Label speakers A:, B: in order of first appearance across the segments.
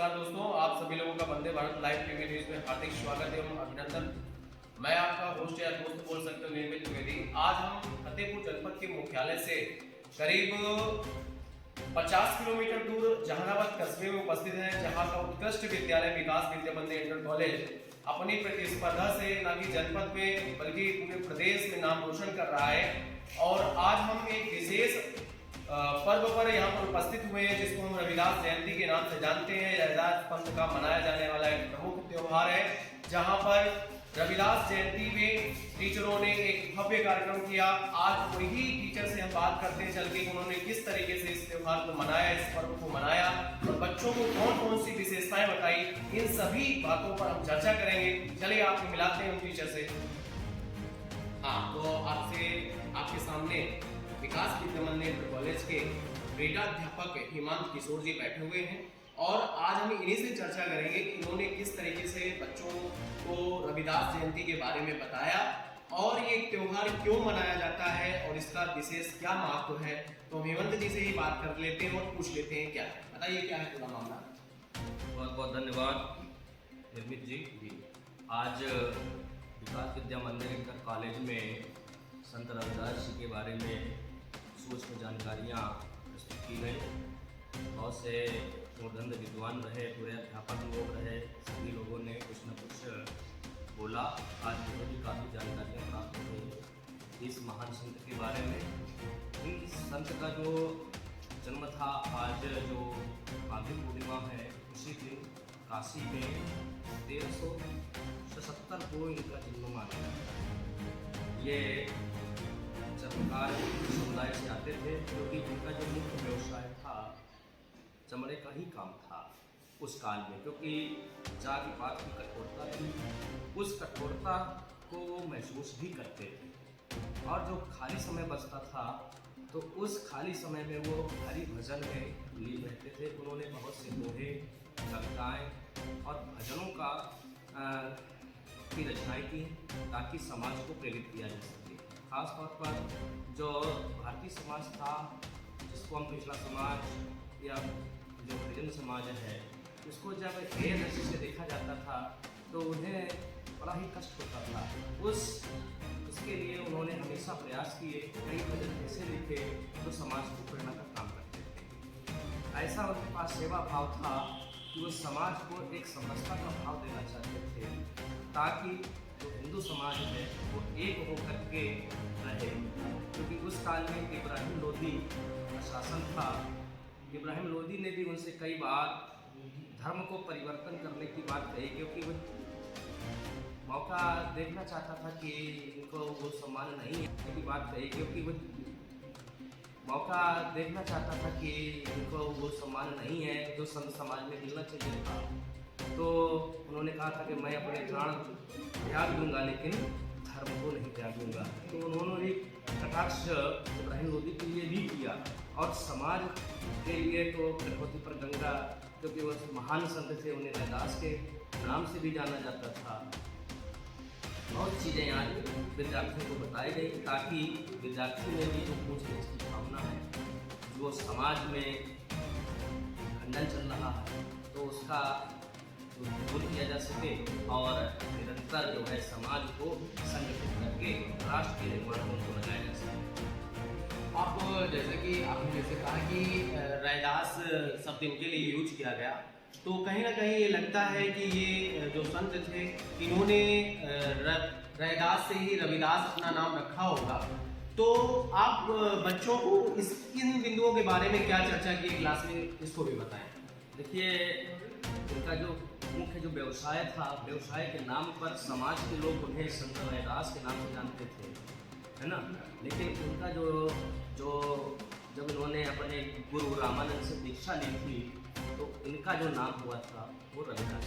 A: नमस्कार दोस्तों, आप सभी लोगों का Vande Bharat live TV news में हार्दिक स्वागत एवं अभिनंदन। मैं आपका होस्ट या दोस्त बोल सकते हो निर्मित द्विवेदी। आज हम फतेहपुर जनपद के मुख्यालय से करीब 50 किलोमीटर दूर जहानाबाद कस्बे में उपस्थित हैं, जहां का उत्कृष्ट विद्यालय विकास विद्या मंदिर इंटर कॉलेज अपनी प्रतिस्पर्धा से न कि जनपद में बल्कि पूरे प्रदेश में नाम रोशन कर रहा है। और आज हम एक विशेष पर्व पर यहाँ पर उपस्थित हुए हैं, जिसको हम रविदास जयंती के नाम से जानते हैं। रविदास पंथ का मनाया जाने वाला एक प्रमुख त्योहार है, जहाँ पर रविदास जयंती में टीचरों ने एक भव्य कार्यक्रम किया। आज वही टीचर से हम बात करते हैं चल के उन्होंने किस तरीके से इस त्योहार को मनाया, इस पर्व को मनाया और बच्चों को कौन कौन सी विशेषताएं बताई, इन सभी बातों पर हम चर्चा करेंगे। चलिए आपको मिलाते हैं उन टीचर से। हाँ, तो आपके सामने विकास विद्या मंदिर कॉलेज के क्रीडाध्यापक हिमांत किशोर जी बैठे हुए हैं और आज हम इन्हीं से चर्चा करेंगे कि इन्होंने किस तरीके से बच्चों को रविदास जयंती के बारे में बताया और ये त्योहार क्यों मनाया जाता है और इसका विशेष क्या महत्व है। तो हम हेमंत जी से ही बात कर लेते हैं और पूछ लेते हैं क्या है, बताइए क्या है पूरा मामला।
B: बहुत बहुत धन्यवाद निर्मित जी। आज विकास विद्या मंदिर इंटर कॉलेज में संत रविदास जी के बारे में सूक्ष्म जानकारियाँ प्रस्तुत की गई। बहुत से मूर्धन्य विद्वान रहे, पूरे अध्यापक लोग रहे, सभी लोगों ने कुछ न कुछ बोला। आज मुझे भी काफ़ी जानकारियाँ प्राप्त हुई इस महान संत के बारे में। इस संत का जो जन्म था, आज जो माघी पूर्णिमा है, उसी दिन काशी में 1377 को इनका जन्म माना जाता है। ये चमत्कार समुदाय से आते थे, क्योंकि इनका जो मुख्य व्यवसाय था चमड़े का ही काम था उस काल में, क्योंकि जाति पात की कठोरता थी। उस कठोरता को महसूस भी करते थे और जो खाली समय बचता था तो उस खाली समय में वो हरि भजन में लीन रहते थे। उन्होंने बहुत से दोहे, कविताएं और भजनों की रचनाएं की ताकि समाज को प्रेरित किया जा सके। खास तौर पर जो भारतीय समाज था, जिसको हम पिछला समाज या जो हरिजन समाज है, उसको जब गैर नजर से देखा जाता था तो उन्हें बड़ा ही कष्ट होता था। उसके लिए उन्होंने हमेशा प्रयास किए, कई भजन ऐसे लिखे जो समाज को प्रेरणा का काम करते थे। ऐसा उनके पास सेवा भाव था कि वो समाज को एक समरसता का भाव देना चाहते थे, ताकि जो हिंदू समाज है वो एक होकर के रहे। क्योंकि उस काल में इब्राहिम लोदी का शासन था। इब्राहिम लोदी ने भी उनसे कई बार धर्म को परिवर्तन करने की बात कही, क्योंकि वो मौका देखना चाहता था कि इनको वो सम्मान नहीं है की बात कही, क्योंकि वो मौका देखना चाहता था कि इनको वो सम्मान नहीं है जो संत समाज में मिलना चाहिए था। तो उन्होंने कहा था कि मैं अपने प्राण त्याग दूंगा लेकिन धर्म को नहीं त्याग दूंगा। तो उन्होंने कटाक्ष इब्राहिम लोदी के लिए भी किया और समाज के लिए तो कठौती पर गंगा, क्योंकि वो महान संत थे, उन्हें रविदास के नाम से भी जाना जाता था। बहुत चीज़ें आज विद्यार्थियों को बताई गई ताकि विद्यार्थी में भी जो पूछ नीच की भावना है, जो समाज में खंडन चल रहा है, तो उसका दूर किया जा सके और निरंतर जो है समाज को संगठित करके राष्ट्र के निर्माण में उनको लगाया जा सके।
A: आप जैसे कि आपने जैसे कहा कि रविदास शब्द इनके लिए यूज किया गया, तो कहीं ना कहीं ये लगता है कि ये जो संत थे इन्होंने रविदास से ही रविदास अपना नाम रखा होगा। तो आप बच्चों को इन बिंदुओं के बारे में क्या चर्चा की क्लास में, इसको भी बताएं।
B: देखिए, उनका जो मुख्य जो व्यवसाय था, व्यवसाय के नाम पर समाज के लोग उन्हें संत रविदास के नाम से जानते थे, है ना। लेकिन उनका जो जब उन्होंने अपने गुरु रामानंद से दीक्षा ली थी तो इनका जो नाम हुआ था वो रविदास।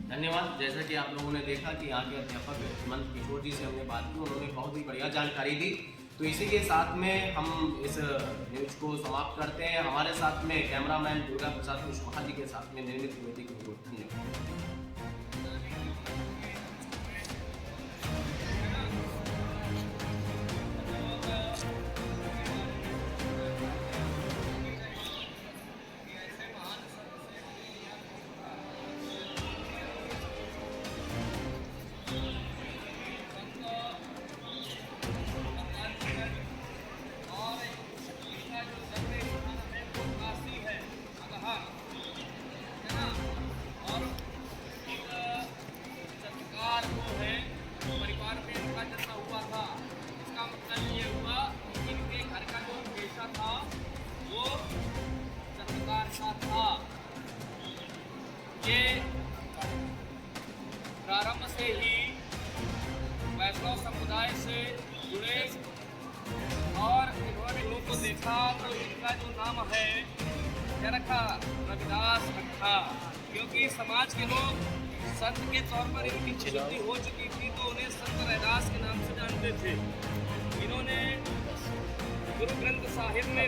A: धन्यवाद। जैसा कि आप लोगों ने देखा कि यहाँ के अध्यापक हेमंत किशोर जी से हमने बात की, उन्होंने बहुत ही बढ़िया जानकारी दी। तो इसी के साथ में हम इस न्यूज को समाप्त करते हैं। हमारे साथ में कैमरामैन दुर्गा प्रसाद कुशवाहा जी के साथ में निर्मित द्विवेदी को धन्यवाद।
C: ये प्रारंभ से ही वैष्णव समुदाय से जुड़े और इन्होंने लोगों को देखा तो इनका जो नाम है क्या रखा, रविदास रखा, क्योंकि समाज के लोग संत के तौर पर इनकी नियुक्ति हो चुकी थी तो उन्हें संत रविदास के नाम से जानते थे। इन्होंने गुरु ग्रंथ साहिब में